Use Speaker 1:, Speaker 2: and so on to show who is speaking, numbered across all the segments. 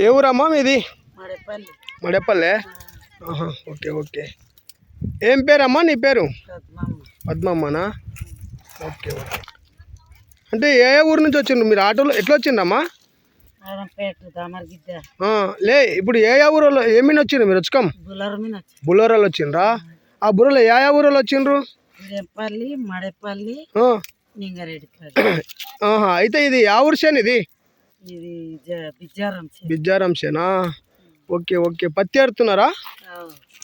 Speaker 1: ఏ ఊరమ్మా మీది? Madepalle. Okay okay. ఏం పేరమ్మా నీ పేరు? పద్మమ్మనా? Okay okay. అంటే ఏ ఊరు నుంచి వచ్చిండ్రు మీరు? ఆటోలో ఎట్లా వచ్చిండ్రమ్మా? లే ఇప్పుడు ఏ ఊరు ఏమీన వచ్చిండ్రు మీరు? వచ్చుకోం బులోరాలు వచ్చిండ్రా? ఆ బుర్రలో ఏ ఊరు వచ్చిండ్రు?
Speaker 2: మడేపల్లి,
Speaker 1: అయితే ఇది ఆ ఊరు సేను? ఇది బిజ్జారం సేనా? Okay okay. పత్తి ఏడుతున్నారా?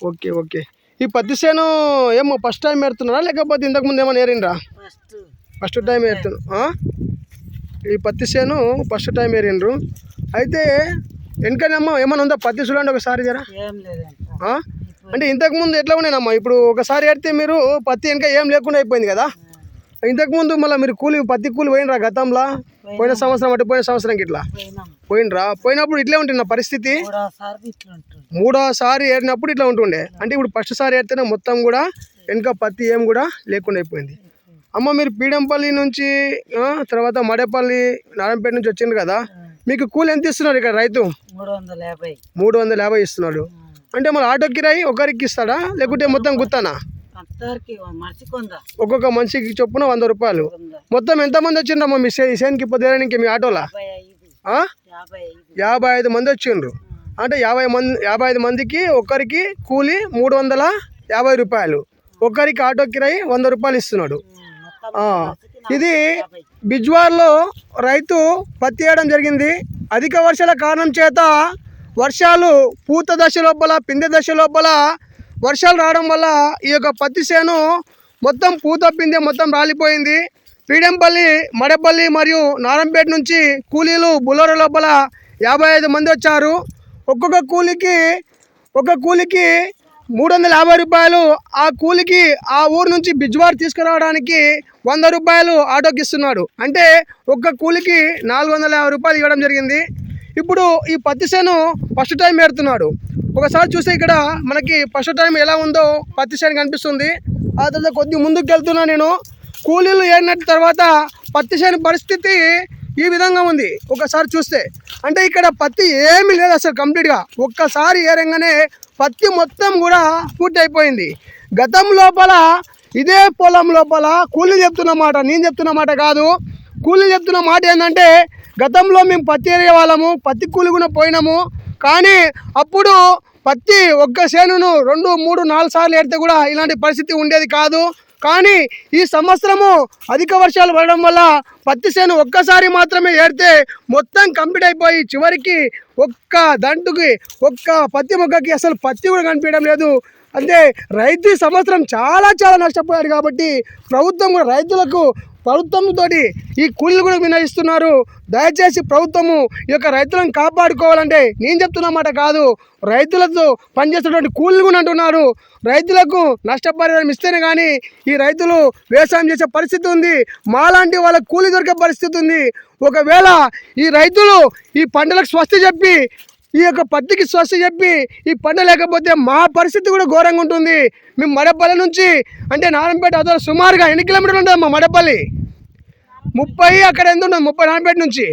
Speaker 1: Okay okay. ఈ పత్తి సేను ఏమో ఫస్ట్ టైం ఏడుతున్నారా లేకపోతే ఇంతకుముందు ఏమో ఏరిండ్రా? First time ఏరుతున్నా. ఈ పత్తి సేను ఫస్ట్ టైం ఏరిండ్రు. అయితే వెనకనమ్మా ఏమైనా ఉందా పత్తి? చూడండి ఒకసారి జరా. అంటే ఇంతకుముందు ఎట్లా ఉన్నాయమ్మా? ఇప్పుడు ఒకసారి ఏడితే మీరు పత్తి వెనక ఏం లేకుండా అయిపోయింది కదా. ఇంతకుముందు మళ్ళీ మీరు పత్తి కూలి పోయినరా గతంలో? పోయిన సంవత్సరం అంటే పోయిన సంవత్సరంకి ఇట్లా పోయినరా? పోయినప్పుడు ఇట్లే ఉంటుంది నా పరిస్థితి. మూడోసారి ఏరినప్పుడు ఇట్లా ఉంటుండే. అంటే ఇప్పుడు ఫస్ట్ సారి ఏరితేనే మొత్తం కూడా వెనక పత్తి ఏం కూడా లేకుండా అయిపోయింది. అమ్మ మీరు పీడంపల్లి నుంచి తర్వాత మడేపల్లి నారాయణపేట నుంచి వచ్చిండ్రు కదా, మీకు కూలి ఎంత ఇస్తున్నారు ఇక్కడ రైతు? 350 ఇస్తున్నాడు. అంటే మరి ఆటో కిరాయి ఒకరికి ఇస్తాడా లేకుంటే మొత్తం గుత్తానా? ఒక్కొక్క మనిషికి చొప్పున 100 రూపాయలు. మొత్తం ఎంతమంది వచ్చిండ్రమ్మా మీ సేన్కి పొద్దునికి మీ ఆటోలా? 55 మంది వచ్చిండ్రు. అంటే 55 మందికి ఒక్కరికి కూలి 350 రూపాయలు. ఒక్కరికి ఆటో కిరాయి 100 రూపాయలు ఇస్తున్నాడు. ఇది బిజ్వార్లో రైతు పత్తి వేయడం జరిగింది. అధిక వర్షాల కారణం చేత వర్షాలు పూత దశ లోపల పిందె దశ లోపల వర్షాలు రావడం వల్ల ఈ యొక్క పత్తి చేను మొత్తం పూత పిందె మొత్తం రాలిపోయింది. పీడంపల్లి, మడేపల్లి మరియు నారాయణపేట నుంచి కూలీలు బులోరా లోపల 55 మంది వచ్చారు. ఒక్కొక్క కూలికి 350 రూపాయలు. ఆ కూలికి ఆ ఊరు నుంచి బిజ్వార్ తీసుకురావడానికి 100 రూపాయలు ఆటోకి ఇస్తున్నాడు. అంటే ఒక్క కూలికి 450 రూపాయలు ఇవ్వడం జరిగింది. ఇప్పుడు ఈ పత్తి చేను ఫస్ట్ టైం ఏరుతున్నాడు. ఒకసారి చూస్తే ఇక్కడ మనకి ఫస్ట్ టైం ఎలా ఉందో పత్తి చేను కనిపిస్తుంది. ఆ తర్వాత కొద్ది ముందుకు వెళ్తున్నా నేను. కూలీలు ఏరిన తర్వాత పత్తి చేను పరిస్థితి ఈ విధంగా ఉంది. ఒకసారి చూస్తే అంటే ఇక్కడ పత్తి ఏమీ లేదు అసలు కంప్లీట్గా. ఒక్కసారి ఏరంగానే పత్తి మొత్తం కూడా పూర్తి అయిపోయింది. గతం లోపల ఇదే పొలం లోపల కూలీలు చెప్తున్న మాట, నేను చెప్తున్న మాట కాదు, కూలీలు చెప్తున్న మాట ఏంటంటే గతంలో మేము పత్తి ఏరే వాళ్ళము, పత్తి కూలి కూడా పోయినాము. కానీ అప్పుడు పత్తి ఒక్క చేనును 2, 3, 4 సార్లు ఏరితే కూడా ఇలాంటి పరిస్థితి ఉండేది కాదు. కానీ ఈ సంవత్సరము అధిక వర్షాలు పడడం వల్ల పత్తి చేను ఒక్కసారి మాత్రమే ఏరితే మొత్తం కంప్లీట్ అయిపోయి చివరికి ఒక్క దంటుకి ఒక్క పత్తి మొక్కకి అసలు పత్తి కూడా కనిపించడం లేదు. అంటే రైతు ఈ సంవత్సరం చాలా నష్టపోయాడు. కాబట్టి ప్రభుత్వం కూడా ప్రభుత్వంతో ఈ కూలీలు కూడా వినయిస్తున్నారు. దయచేసి ప్రభుత్వము ఈ యొక్క రైతులను కాపాడుకోవాలంటే నేను చెప్తున్న మాట కాదు, రైతులతో పనిచేస్తున్నటువంటి కూలీలు కూడా అంటున్నారు. రైతులకు నష్టపరిహారం ఇస్తేనే కానీ ఈ రైతులు వ్యవసాయం చేసే పరిస్థితి ఉంది. మాలాంటి వాళ్ళకు కూలీ దొరికే పరిస్థితి ఉంది. ఒకవేళ ఈ రైతులు ఈ పంటలకు స్వస్తి చెప్పి ఈ యొక్క పత్తికి స్వస్తి చెప్పి ఈ పంట లేకపోతే మా పరిస్థితి కూడా ఘోరంగా ఉంటుంది. మేము మడేపల్లి నుంచి అంటే నారాయణపేట అదో సుమారుగా ఎన్ని కిలోమీటర్లు ఉంటుందమ్మా మడేపల్లి? 30. అక్కడ ఎంత ఉంటుంది? 30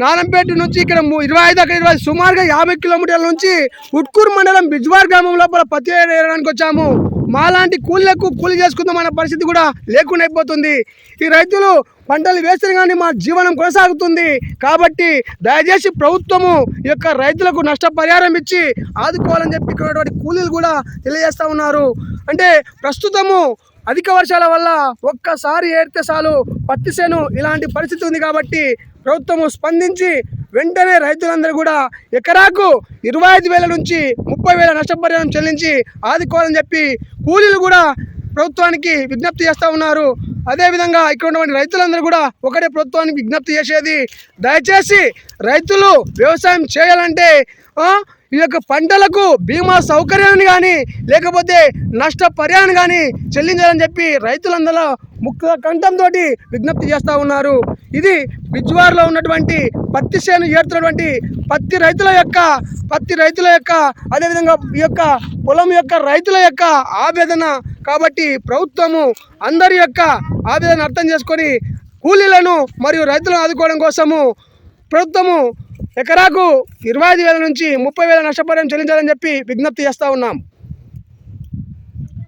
Speaker 1: నారాయణపేట నుంచి ఇక్కడ 25, అక్కడ 20, సుమారుగా 50 కిలోమీటర్ల నుంచి ఉట్కూరు మండలం బిజ్వార్ గ్రామం లోపల పత్తి వేయడానికి వచ్చాము. మాలాంటి కూలి చేసుకుందామన్న పరిస్థితి కూడా లేకుండా అయిపోతుంది. ఈ రైతులు పంటలు వేస్తే కానీ మా జీవనం కొనసాగుతుంది. కాబట్టి దయచేసి ప్రభుత్వము ఈ యొక్క రైతులకు నష్టపరిహారం ఇచ్చి ఆదుకోవాలని చెప్పి ఇక్కడ కూలీలు కూడా తెలియజేస్తూ ఉన్నారు. అంటే ప్రస్తుతము అధిక వర్షాల వల్ల ఒక్కసారి ఏరితే చాలు పత్తి చేను ఇలాంటి పరిస్థితి ఉంది. కాబట్టి ప్రభుత్వము స్పందించి వెంటనే రైతులందరూ కూడా ఎకరాకు 25,000 నుంచి 30,000 నష్టపరిహారం చెల్లించి ఆదుకోవాలని చెప్పి కూలీలు కూడా ప్రభుత్వానికి విజ్ఞప్తి చేస్తూ ఉన్నారు. అదేవిధంగా ఇక్కడ ఉన్నటువంటి రైతులందరూ కూడా ఒకటే ప్రభుత్వానికి విజ్ఞప్తి చేసేది, దయచేసి రైతులు వ్యవసాయం చేయాలంటే ఈ యొక్క పంటలకు బీమా సౌకర్యాన్ని కానీ లేకపోతే నష్టపరిహారాన్ని కానీ చెల్లించాలని చెప్పి రైతులందరూ ముఖ్య కంఠంతో విజ్ఞప్తి చేస్తూ ఉన్నారు. ఇది బిజ్వార్లో ఉన్నటువంటి పత్తి చేను ఏరుతున్నటువంటి పత్తి రైతుల యొక్క అదేవిధంగా ఈ యొక్క పొలం యొక్క రైతుల యొక్క ఆవేదన. కాబట్టి ప్రభుత్వము అందరి యొక్క ఆవేదన అర్థం చేసుకొని కూలీలను మరియు రైతులను ఆదుకోవడం కోసము ప్రభుత్వము ఎకరాకు 25,000 నుంచి 30,000 నష్టపరిహారం చెల్లించాలని చెప్పి విజ్ఞప్తి చేస్తూ ఉన్నాం.